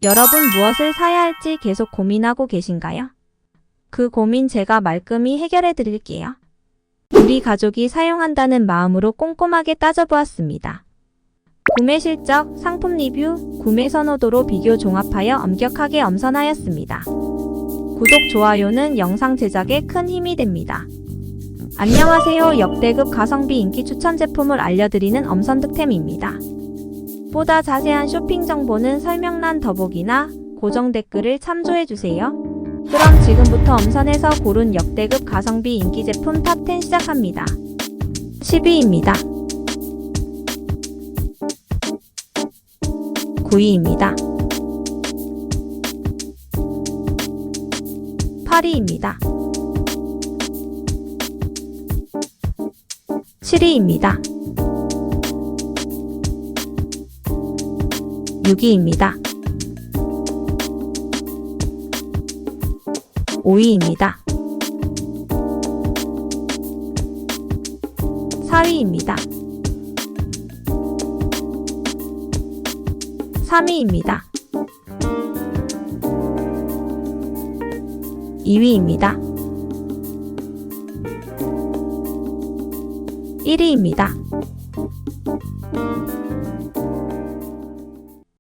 여러분 무엇을 사야 할지 계속 고민하고 계신가요? 그 고민 제가 말끔히 해결해 드릴게요. 우리 가족이 사용한다는 마음으로 꼼꼼하게 따져보았습니다. 구매 실적, 상품 리뷰, 구매 선호도로 비교 종합하여 엄격하게 엄선하였습니다. 구독, 좋아요는 영상 제작에 큰 힘이 됩니다. 안녕하세요. 역대급 가성비 인기 추천 제품을 알려드리는 엄선득템입니다. 보다 자세한 쇼핑 정보는 설명란 더보기나 고정 댓글을 참조해주세요. 그럼 지금부터 엄선해서 고른 역대급 가성비 인기 제품 탑10 시작합니다. 10위입니다. 9위입니다. 8위입니다. 7위입니다. 6위입니다. 5위입니다. 4위입니다. 3위입니다. 2위입니다. 1위입니다.